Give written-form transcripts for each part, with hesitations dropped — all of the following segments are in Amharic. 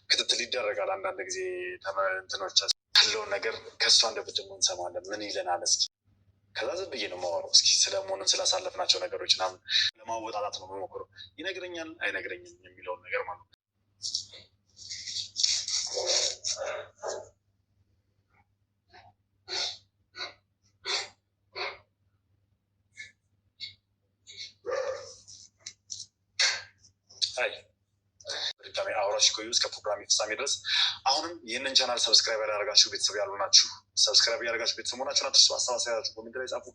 ክትትል ይደረጋል። አንዳንድ ጊዜ እንትኖች ያለውን ነገር ከእሷ እንደብድሞ እንሰማለን። ምን ይለናል እስኪ ከዛ ዝም ብዬ ነው የማወራው። እስኪ ስለመሆኑን ስላሳለፍናቸው ነገሮች ምናምን ለማወጣጣት ነው የምሞክረው። ይነግረኛል አይነግረኝም የሚለውን ነገር ማለት ነው። በድጋሚ አብራችሁ ቆዩ እስከ ፕሮግራም ፍጻሜ ድረስ። አሁንም ይህንን ቻናል ሰብስክራይብ ያደረጋችሁ ቤተሰብ ያሉ ናችሁ፣ ሰብስክራይብ ያደረጋችሁ ቤተሰብ መሆናችሁን አትርሱ። ሀሳብ ኮሜንት ላይ ጻፉ።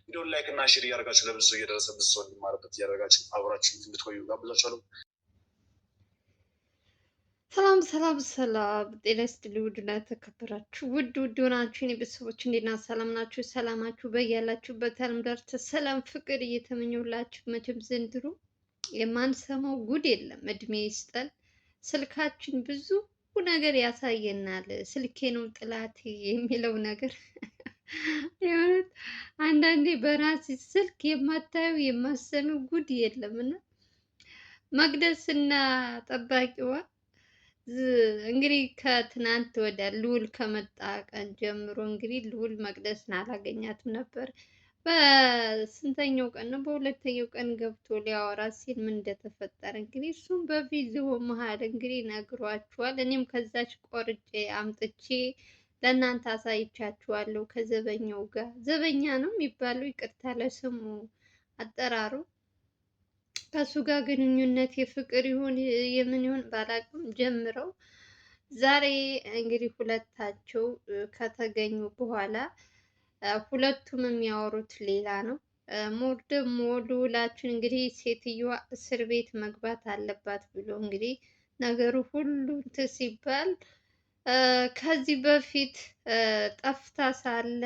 ቪዲዮን ላይክ እና ሼር እያደረጋችሁ ለብዙ ሰው እየደረሰ ብዙ ሰው እንዲማርበት እያደረጋችሁ አብራችሁ እንድትቆዩ ጋብዛችኋለሁ። ሰላም ሰላም ሰላም፣ ጤና ይስጥልኝ ውድና የተከበራችሁ ውድ ሆናችሁ የኔ ቤተሰቦች እንዴት ናችሁ? ሰላም ናችሁ? ሰላማችሁ በያላችሁበት ዓለም ዳርቻ ሰላም ፍቅር እየተመኘሁላችሁ መቼም ዘንድሮ የማንሰማው ጉድ የለም። እድሜ ይስጠን። ስልካችን ብዙ ነገር ያሳየናል። ስልኬ ነው ጥላቴ የሚለው ነገር የእውነት አንዳንዴ በራሴ ስልክ የማታዩ የማሰሚው ጉድ የለም እና መቅደስና ጠባቂዋ እንግዲህ ከትናንት ወደ ልዑል ከመጣ ቀን ጀምሮ እንግዲህ ልዑል መቅደስን አላገኛትም ነበር። በስንተኛው ቀን ነው? በሁለተኛው ቀን ገብቶ ሊያወራ ሲል ምን እንደተፈጠረ እንግዲህ እሱም በቪዲዮ መሀል እንግዲህ ነግሯችኋል። እኔም ከዛች ቆርጬ አምጥቼ ለእናንተ አሳይቻችኋለሁ። ከዘበኛው ጋር ዘበኛ ነው የሚባለው፣ ይቅርታ ለስሙ አጠራሩ። ከሱ ጋር ግንኙነት የፍቅር ይሁን የምን ይሁን ባላቅም ጀምረው ዛሬ እንግዲህ ሁለታቸው ከተገኙ በኋላ ሁለቱም የሚያወሩት ሌላ ነው። ሞር ደግሞ ልዑላችን እንግዲህ ሴትዮዋ እስር ቤት መግባት አለባት ብሎ እንግዲህ ነገሩ ሁሉ እንትን ሲባል ከዚህ በፊት ጠፍታ ሳለ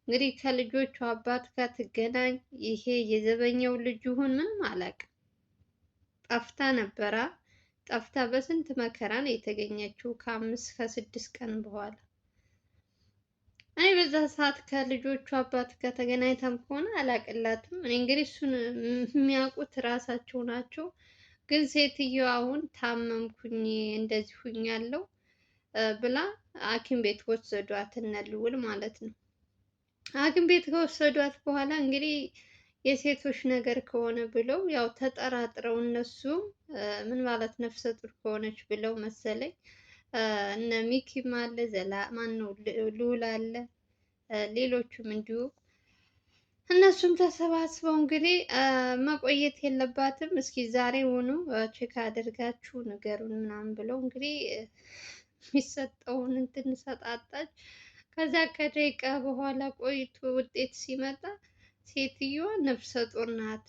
እንግዲህ ከልጆቹ አባት ጋር ትገናኝ። ይሄ የዘበኛው ልጅ ይሁን ምንም አላውቅም። ጠፍታ ነበራ። ጠፍታ በስንት መከራ ነው የተገኘችው ከ5 ከ6 ቀን በኋላ። እኔ በዛ ሰዓት ከልጆቹ አባት ጋር ተገናኝታም ከሆነ አላቅላትም። እኔ እንግዲህ እሱን የሚያውቁት ራሳቸው ናቸው። ግን ሴትዮዋ አሁን ታመምኩኝ እንደዚህ ሁኛለሁ ብላ ሐኪም ቤት ወሰዷት እነ ልዑል ማለት ነው። ሐኪም ቤት ከወሰዷት በኋላ እንግዲህ የሴቶች ነገር ከሆነ ብለው ያው ተጠራጥረው እነሱም ምን ማለት ነፍሰ ጡር ከሆነች ብለው መሰለኝ እነ ሚኪም አለ ማን ነው ልዑል አለ ሌሎቹም እንዲሁ እነሱም ተሰባስበው እንግዲህ መቆየት የለባትም እስኪ ዛሬ ሆኖ ቼክ አድርጋችሁ ንገሩን ምናምን ብለው እንግዲህ የሚሰጠውን እንትን ሰጣጣች። ከዛ ከደቂቃ በኋላ ቆይቶ ውጤት ሲመጣ ሴትዮዋ ነፍሰ ጡር ናት።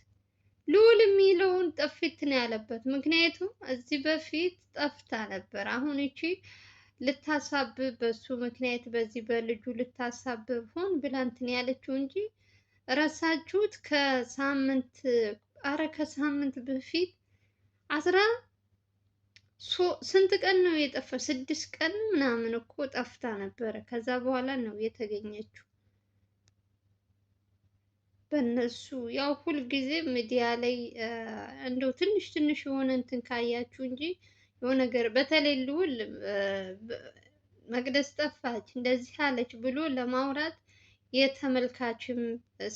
ልዑል የሚለውን ጥፊት ነው ያለበት። ምክንያቱም እዚህ በፊት ጠፍታ ነበር። አሁን እቺ ልታሳብብ በሱ ምክንያት በዚህ በልጁ ልታሳብብ ሆን ብላ እንትን ያለችው እንጂ ረሳችሁት? ከሳምንት በፊት ስንት ቀን ነው የጠፋ? 6 ቀን ምናምን እኮ ጠፍታ ነበረ። ከዛ በኋላ ነው የተገኘችው። በእነሱ ያው ሁልጊዜ ሚዲያ ላይ እንደው ትንሽ ትንሽ የሆነ እንትን ካያችሁ እንጂ የሆነ ነገር በተለይ ልዑል መቅደስ ጠፋች እንደዚህ አለች ብሎ ለማውራት የተመልካችም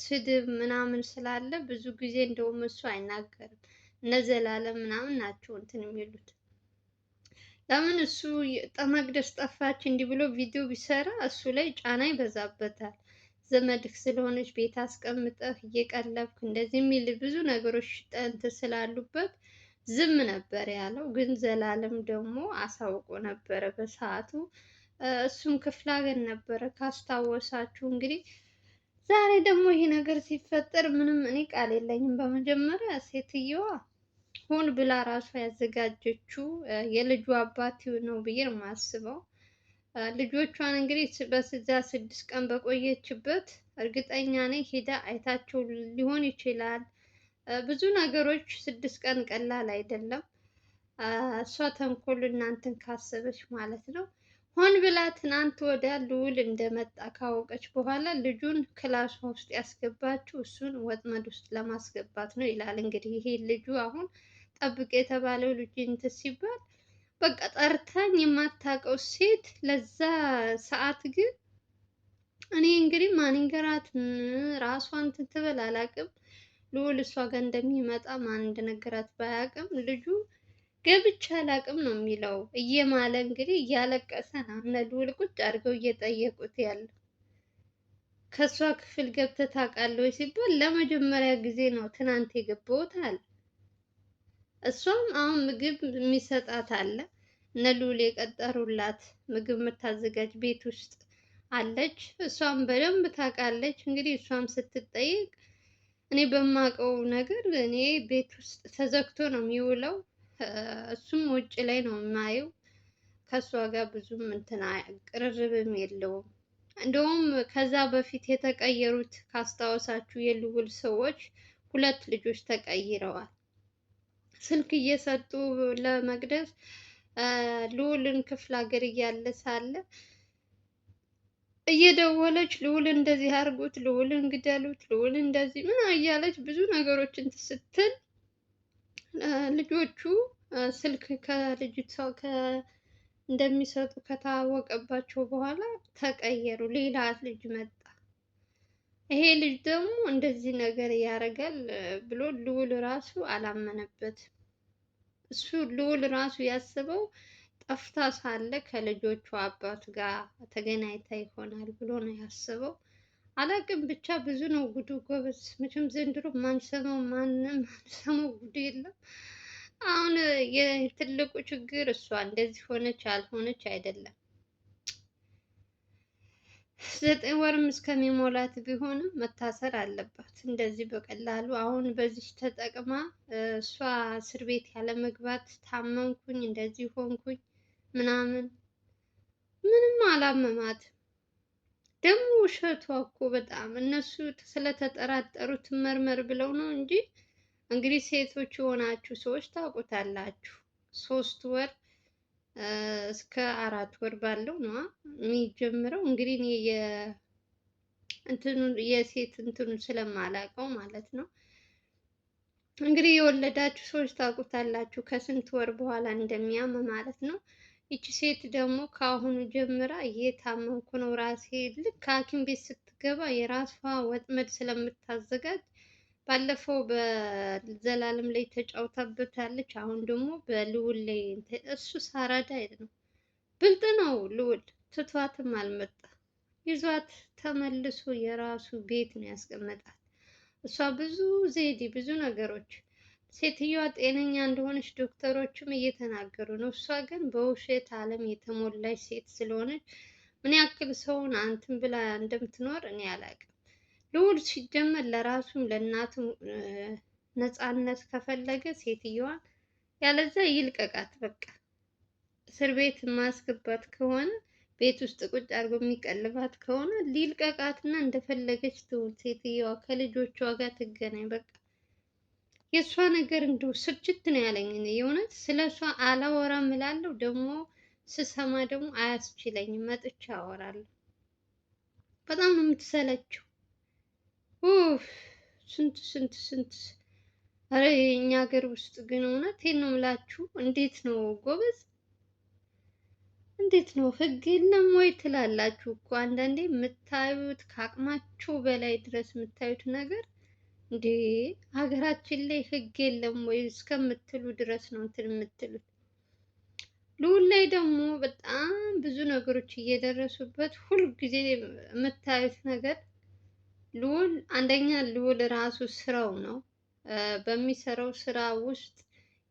ስድብ ምናምን ስላለ ብዙ ጊዜ እንደውም እሱ አይናገርም። እነ ዘላለም ምናምን ናቸው እንትን የሚሉት። ለምን እሱ መቅደስ ጠፋች እንዲህ ብሎ ቪዲዮ ቢሰራ እሱ ላይ ጫና ይበዛበታል። ዘመድክ ስለሆነች ቤት አስቀምጠህ እየቀለብክ እንደዚህ የሚል ብዙ ነገሮች እንትን ስላሉበት ዝም ነበር ያለው። ግን ዘላለም ደግሞ አሳውቆ ነበረ በሰዓቱ። እሱም ክፍለ ሀገር ነበረ ካስታወሳችሁ። እንግዲህ ዛሬ ደግሞ ይሄ ነገር ሲፈጠር ምንም እኔ ቃል የለኝም። በመጀመሪያ ሴትየዋ ሆን ብላ ራሷ ያዘጋጀችው የልጁ አባት ነው ብዬ ነው የማስበው። ልጆቿን እንግዲህ በስዛ 6 ቀን በቆየችበት እርግጠኛ ነኝ ሄዳ አይታቸው ሊሆን ይችላል። ብዙ ነገሮች 6 ቀን ቀላል አይደለም። እሷ ተንኮል እናንተን ካሰበች ማለት ነው። ሆን ብላ ትናንት ወዲያ ልዑል እንደመጣ ካወቀች በኋላ ልጁን ክላሷ ውስጥ ያስገባችው እሱን ወጥመድ ውስጥ ለማስገባት ነው ይላል። እንግዲህ ይሄ ልጁ አሁን ጠብቅ የተባለው ልጅ እንትን ሲባል በቃ ጠርታኝ የማታውቀው ሴት ለዛ ሰዓት ግን እኔ እንግዲህ ማን ይንገራት ራሷን እንትን ትበል አላውቅም። ልዑል እሷ ጋር እንደሚመጣ ማን እንደነገራት ባያውቅም ልጁ ገብቼ አላውቅም ነው የሚለው። እየማለ እንግዲህ እያለቀሰ ነው እነ ልዑል ቁጭ አድርገው እየጠየቁት ያለ። ከእሷ ክፍል ገብተህ ታውቃለህ ወይ ሲባል ለመጀመሪያ ጊዜ ነው ትናንት የገባሁት አለ። እሷም አሁን ምግብ የሚሰጣት አለ። እነ ልዑል የቀጠሩላት ምግብ የምታዘጋጅ ቤት ውስጥ አለች። እሷም በደንብ ታውቃለች። እንግዲህ እሷም ስትጠይቅ እኔ በማውቀው ነገር እኔ ቤት ውስጥ ተዘግቶ ነው የሚውለው፣ እሱም ውጭ ላይ ነው የማየው። ከእሷ ጋር ብዙም እንትና ቅርርብም የለውም። እንደውም ከዛ በፊት የተቀየሩት ካስታወሳችሁ የልዑል ሰዎች ሁለት ልጆች ተቀይረዋል። ስልክ እየሰጡ ለመቅደስ ልዑልን ክፍለ ሀገር እያለ ሳለ እየደወለች ልዑል እንደዚህ አድርጉት፣ ልዑልን ግደሉት፣ ልዑል እንደዚህ ምን እያለች ብዙ ነገሮችን ስትል ልጆቹ ስልክ ከልጅቷ እንደሚሰጡ ከታወቀባቸው በኋላ ተቀየሩ። ሌላ ልጅ መጣ። ይሄ ልጅ ደግሞ እንደዚህ ነገር ያደርጋል ብሎ ልዑል ራሱ አላመነበትም። እሱ ልዑል ራሱ ያስበው ጠፍታ ሳለ ከልጆቹ አባት ጋር ተገናኝታ ይሆናል ብሎ ነው ያስበው። አላቅም ብቻ ብዙ ነው ጉዱ ጎበዝ። መቼም ዘንድሮ ማንሰማው ማንሰማው ጉዱ የለም። አሁን የትልቁ ችግር እሷ እንደዚህ ሆነች አልሆነች አይደለም። 9 ወርም እስከሚሞላት ቢሆንም መታሰር አለባት። እንደዚህ በቀላሉ አሁን በዚህ ተጠቅማ እሷ እስር ቤት ያለ መግባት ታመምኩኝ እንደዚህ ሆንኩኝ ምናምን ምንም አላመማትም። ደግሞ ውሸቷ እኮ በጣም እነሱ ስለተጠራጠሩት መርመር ብለው ነው እንጂ እንግዲህ ሴቶች የሆናችሁ ሰዎች ታውቁታላችሁ። 3 ወር እስከ 4 ወር ባለው ነው የሚጀምረው። እንግዲህ እኔ የሴት እንትኑን ስለማላውቀው ማለት ነው። እንግዲህ የወለዳችሁ ሰዎች ታውቁታላችሁ ከስንት ወር በኋላ እንደሚያም ማለት ነው። ይቺ ሴት ደግሞ ከአሁኑ ጀምራ እየታመምኩ ነው ራሴ ልክ ሐኪም ቤት ስትገባ የራሷ ወጥመድ ስለምታዘጋጅ ባለፈው በዘላለም ላይ ተጫውታበታለች። አሁን ደግሞ በልዑል ላይ እሱ ሳራዳ ነው፣ ብልጥ ነው ልዑል። ትቷትም አልመጣ ይዟት ተመልሶ የራሱ ቤት ነው ያስቀመጣት። እሷ ብዙ ዘዴ ብዙ ነገሮች ሴትዮዋ ጤነኛ እንደሆነች ዶክተሮችም እየተናገሩ ነው። እሷ ግን በውሸት ዓለም የተሞላች ሴት ስለሆነች ምን ያክል ሰውን አንትን ብላ እንደምትኖር እኔ አላውቅም። ልዑል ሲጀመር ለራሱም ለእናቱም ነፃነት ከፈለገ ሴትዮዋን ያለዛ ይልቀቃት በቃ። እስር ቤት ማስገባት ከሆነ ቤት ውስጥ ቁጭ አድርጎ የሚቀልባት ከሆነ ሊልቀቃትና እንደፈለገች ትሁን። ሴትዮዋ ከልጆቿ ጋር ትገናኝ በቃ። የእሷ ነገር እንደው ስልችት ነው ያለኝ እኔ የእውነት ስለ እሷ አላወራም እላለሁ፣ ደግሞ ስሰማ ደግሞ አያስችለኝም። መጥቻ አወራለሁ። በጣም ነው የምትሰለችው። ስንት ስንት ስንት። አረ የእኛ ሀገር ውስጥ ግን እውነቴን ነው የምላችሁ፣ እንዴት ነው ጎበዝ፣ እንዴት ነው ህግ የለም ወይ ትላላችሁ እኮ አንዳንዴ የምታዩት ከአቅማችሁ በላይ ድረስ የምታዩት ነገር እንዴ ሀገራችን ላይ ህግ የለም ወይ እስከምትሉ ድረስ ነው እንትን የምትሉት። ልዑል ላይ ደግሞ በጣም ብዙ ነገሮች እየደረሱበት ሁልጊዜ የምታዩት ነገር ልዑል አንደኛ ልዑል ራሱ ስራው ነው። በሚሰራው ስራ ውስጥ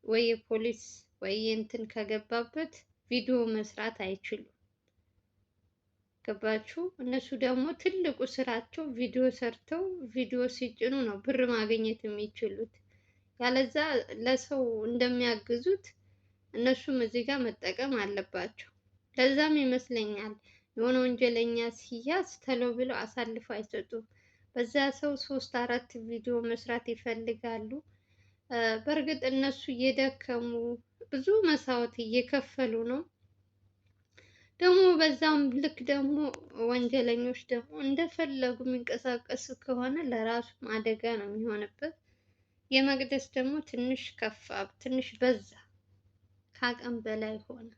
ወይ የፖሊስ ወይ እንትን ከገባበት ቪዲዮ መስራት አይችሉም። ገባችሁ? እነሱ ደግሞ ትልቁ ስራቸው ቪዲዮ ሰርተው ቪዲዮ ሲጭኑ ነው ብር ማግኘት የሚችሉት። ያለዛ ለሰው እንደሚያግዙት እነሱም እዚህ ጋር መጠቀም አለባቸው። ለዛም ይመስለኛል የሆነ ወንጀለኛ ሲያዝ ተሎ ብለው አሳልፈው አይሰጡም። በዛ ሰው 3-4 ቪዲዮ መስራት ይፈልጋሉ። በእርግጥ እነሱ እየደከሙ ብዙ መስዋዕት እየከፈሉ ነው። ደግሞ በዛም ልክ ደግሞ ወንጀለኞች ደግሞ እንደፈለጉ የሚንቀሳቀሱ ከሆነ ለራሱም አደጋ ነው የሚሆንበት። የመቅደስ ደግሞ ትንሽ ከፋ፣ ትንሽ በዛ። ከአቅም በላይ ሆነ።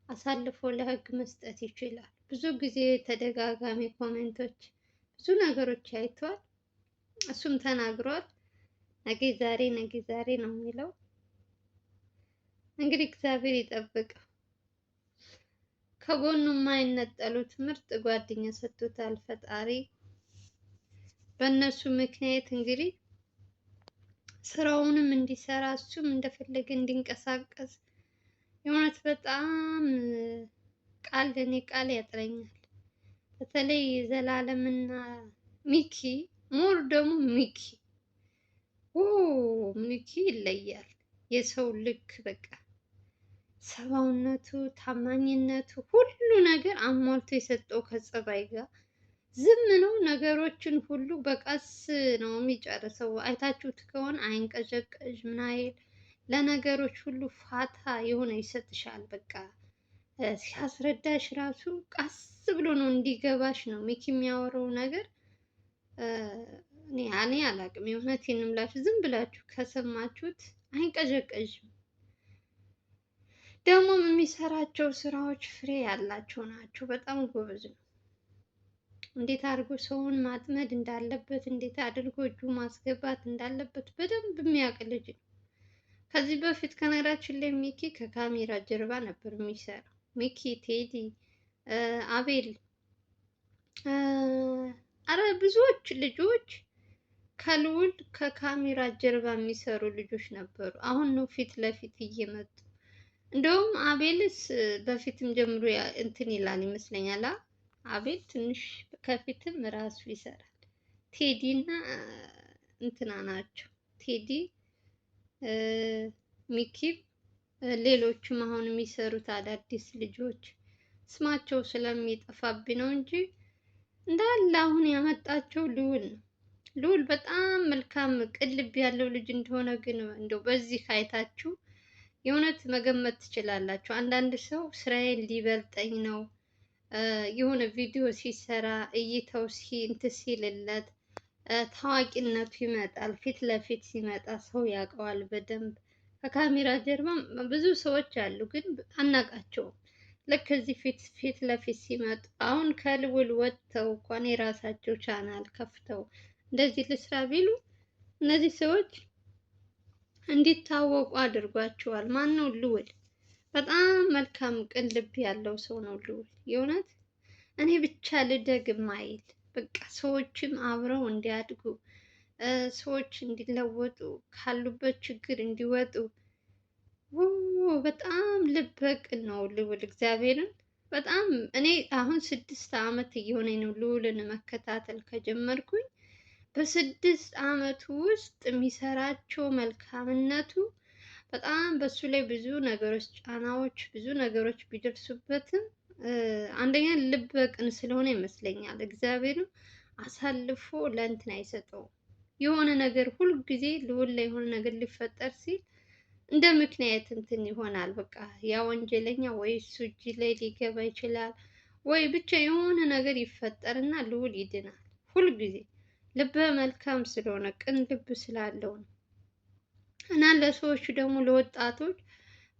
አሳልፎ ለህግ መስጠት ይችላል። ብዙ ጊዜ ተደጋጋሚ ኮሜንቶች፣ ብዙ ነገሮች አይቷል። እሱም ተናግሯል። ነገ ዛሬ ነገ ዛሬ ነው የሚለው። እንግዲህ እግዚአብሔር ይጠብቀው። ከጎኑ የማይነጠሉት ምርጥ ጓደኛ ሰጥቶታል ፈጣሪ። በእነሱ ምክንያት እንግዲህ ስራውንም እንዲሰራ እሱም እንደፈለገ እንዲንቀሳቀስ የእውነት በጣም እኔ ቃል ያጥረኛል። በተለይ ዘላለምና ሚኪ ሞር ደግሞ ሚኪ ይለያል። የሰው ልክ በቃ ሰብአዊነቱ፣ ታማኝነቱ፣ ሁሉ ነገር አሟልቶ የሰጠው ከጸባይ ጋር ዝም ነው። ነገሮችን ሁሉ በቀስ ነው የሚጨርሰው። አይታችሁት ከሆነ አይንቀዠቀዥ ምን አይል፣ ለነገሮች ሁሉ ፋታ የሆነ ይሰጥሻል። በቃ ሲያስረዳሽ ራሱ ቀስ ብሎ ነው እንዲገባሽ ነው ሚኪ የሚያወራው ነገር። እኔ አላቅም። የእውነቴን ነው የምላችሁ። ዝም ብላችሁ ከሰማችሁት አይንቀዠቀዥም። ደግሞ የሚሰራቸው ስራዎች ፍሬ ያላቸው ናቸው። በጣም ጎበዝ ነው። እንዴት አድርጎ ሰውን ማጥመድ እንዳለበት፣ እንዴት አድርጎ እጁ ማስገባት እንዳለበት በደንብ የሚያውቅ ልጅ ነው። ከዚህ በፊት ከነገራችን ላይ ሚኪ ከካሜራ ጀርባ ነበር የሚሰራው። ሚኪ፣ ቴዲ፣ አቤል፣ አረ ብዙዎች ልጆች ከልዑል ከካሜራ ጀርባ የሚሰሩ ልጆች ነበሩ። አሁን ነው ፊት ለፊት እየመጡ። እንደውም አቤልስ በፊትም ጀምሮ እንትን ይላል ይመስለኛል። አቤል ትንሽ ከፊትም ራሱ ይሰራል። ቴዲ እና እንትና ናቸው። ቴዲ፣ ሚኪም ሌሎችም አሁን የሚሰሩት አዳዲስ ልጆች ስማቸው ስለሚጠፋብኝ ነው እንጂ እንዳለ አሁን ያመጣቸው ልዑል ነው። ልዑል በጣም መልካም ቅልብ ያለው ልጅ እንደሆነ ግን እንደው በዚህ አይታችሁ የእውነት መገመት ትችላላችሁ። አንዳንድ ሰው ስራዬን ሊበልጠኝ ነው የሆነ ቪዲዮ ሲሰራ እይታው እንትን ሲልለት ታዋቂነቱ ይመጣል። ፊት ለፊት ሲመጣ ሰው ያውቀዋል በደንብ። ከካሜራ ጀርባም ብዙ ሰዎች አሉ ግን አናውቃቸውም። ልክ እዚህ ፊት ለፊት ሲመጡ አሁን ከልዑል ወጥተው እንኳን የራሳቸው ቻናል ከፍተው እንደዚህ ልስራ ቢሉ እነዚህ ሰዎች እንዲታወቁ አድርጓቸዋል። ማን ነው? ልዑል። በጣም መልካም ቅን ልብ ያለው ሰው ነው ልዑል። የእውነት እኔ ብቻ ልደግ ማይል በቃ ሰዎችም አብረው እንዲያድጉ፣ ሰዎች እንዲለወጡ፣ ካሉበት ችግር እንዲወጡ በጣም ልበ ቅን ነው ልዑል። እግዚአብሔርን በጣም እኔ አሁን 6 ዓመት እየሆነኝ ነው ልዑልን መከታተል ከጀመርኩኝ። በ6 ዓመቱ ውስጥ የሚሰራቸው መልካምነቱ በጣም በሱ ላይ ብዙ ነገሮች ጫናዎች፣ ብዙ ነገሮች ቢደርሱበትም አንደኛ ልበ ቅን ስለሆነ ይመስለኛል እግዚአብሔርም አሳልፎ ለእንትን አይሰጠውም። የሆነ ነገር ሁልጊዜ ልዑል ላይ የሆነ ነገር ሊፈጠር ሲል እንደ ምክንያት እንትን ይሆናል። በቃ ያ ወንጀለኛ ወይ እሱ እጅ ላይ ሊገባ ይችላል ወይ ብቻ የሆነ ነገር ይፈጠርና ልዑል ይድናል። ሁልጊዜ ልበ መልካም ስለሆነ ቅን ልብ ስላለው ነው። እና ለሰዎች ደግሞ ለወጣቶች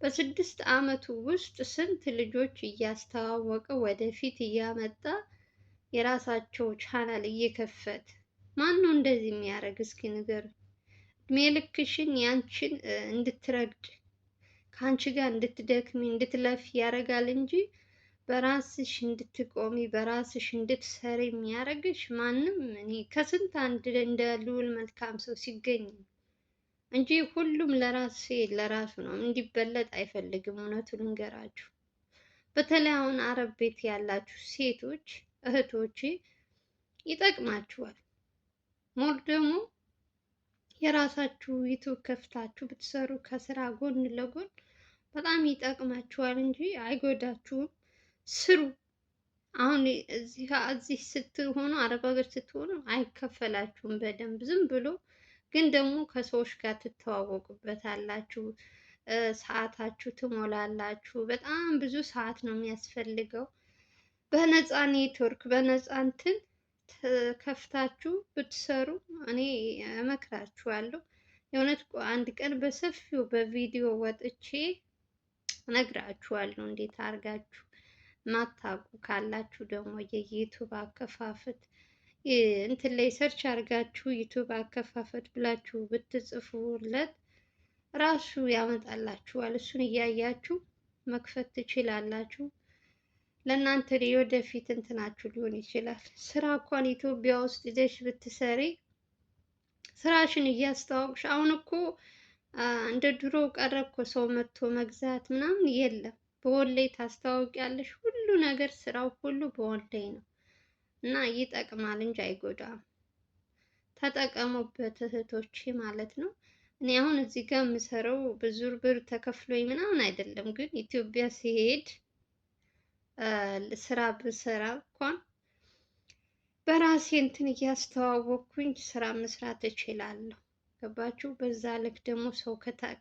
በ6 ዓመቱ ውስጥ ስንት ልጆች እያስተዋወቀ ወደፊት እያመጣ የራሳቸው ቻናል እየከፈተ ማን ነው እንደዚህ የሚያደርግ? እስኪ ንገሩ። እድሜ ልክሽን ያንቺን እንድትረግድ ከአንቺ ጋር እንድትደክሚ እንድትለፊ ያደርጋል እንጂ በራስሽ እንድትቆሚ በራስሽ እንድትሰሪ የሚያደርግሽ ማንም እኔ ከስንት አንድ እንደ ልዑል መልካም ሰው ሲገኝ እንጂ ሁሉም ለራሱ ነው፣ እንዲበለጥ አይፈልግም። እውነቱን ልንገራችሁ፣ በተለይ አሁን አረብ ቤት ያላችሁ ሴቶች እህቶቼ ይጠቅማችኋል። ሞር ደግሞ የራሳችሁ ዩቱብ ከፍታችሁ ብትሰሩ ከስራ ጎን ለጎን በጣም ይጠቅማችኋል እንጂ አይጎዳችሁም። ስሩ። አሁን እዚህ ስትሆኑ አረብ ሀገር ስትሆኑ አይከፈላችሁም በደንብ ዝም ብሎ ግን ደግሞ ከሰዎች ጋር ትተዋወቁበታላችሁ። ሰዓታችሁ ትሞላላችሁ። በጣም ብዙ ሰዓት ነው የሚያስፈልገው። በነፃ ኔትወርክ በነፃ እንትን ከፍታችሁ ብትሰሩ እኔ እመክራችኋለሁ። የእውነት አንድ ቀን በሰፊው በቪዲዮ ወጥቼ እነግራችኋለሁ እንዴት አድርጋችሁ። ማታውቁ ካላችሁ ደግሞ የዩቱብ አከፋፈት እንትን ላይ ሰርች አድርጋችሁ ዩቱብ አከፋፈት ብላችሁ ብትጽፉለት ራሱ ያመጣላችኋል። እሱን እያያችሁ መክፈት ትችላላችሁ። ለእናንተ የወደፊት እንትናችሁ ሊሆን ይችላል። ስራ እንኳን ኢትዮጵያ ውስጥ ይዘሽ ብትሰሪ ስራሽን እያስተዋወቅሽ አሁን እኮ እንደ ድሮ ቀረ እኮ ሰው መጥቶ መግዛት ምናምን የለም። በኦንላይን ታስተዋውቂያለሽ። ሁሉ ነገር ስራው ሁሉ በኦንላይን ነው እና ይጠቅማል እንጂ አይጎዳም። ተጠቀሙበት እህቶቼ ማለት ነው። እኔ አሁን እዚህ ጋር የምሰራው ብዙ ብር ተከፍሎኝ ምናምን አይደለም፣ ግን ኢትዮጵያ ሲሄድ ስራ ብሰራ እንኳን በራሴ እንትን እያስተዋወቅኩኝ ስራ መስራት እችላለሁ። ገባችሁ? በዛ ልክ ደግሞ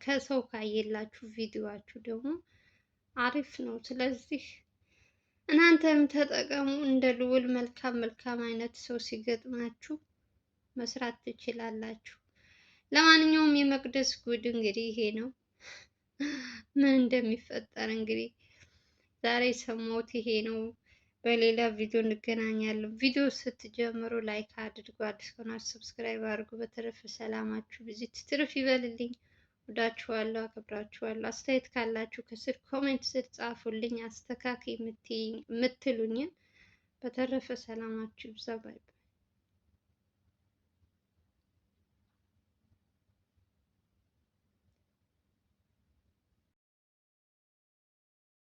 ከሰው ካየላችሁ ቪዲዮአችሁ ደግሞ አሪፍ ነው። ስለዚህ እናንተም ተጠቀሙ። እንደ ልዑል መልካም አይነት ሰው ሲገጥማችሁ መስራት ትችላላችሁ። ለማንኛውም የመቅደስ ጉድ እንግዲህ ይሄ ነው። ምን እንደሚፈጠር እንግዲህ ዛሬ ሰማሁት ይሄ ነው። በሌላ ቪዲዮ እንገናኛለን። ቪዲዮ ስትጀምሩ ላይክ አድርጉ፣ አዲስ ከሆናችሁ ሰብስክራይብ አድርጉ። በተረፈ ሰላማችሁ ብዙ ትርፍ ይበልልኝ። ወዳችኋለሁ፣ አከብራችኋለሁ። አስተያየት ካላችሁ ከስር ኮሜንት ስር ጻፉልኝ፣ አስተካክይ የምትሉኝን። በተረፈ ሰላማችሁ ይብዛ። ባይ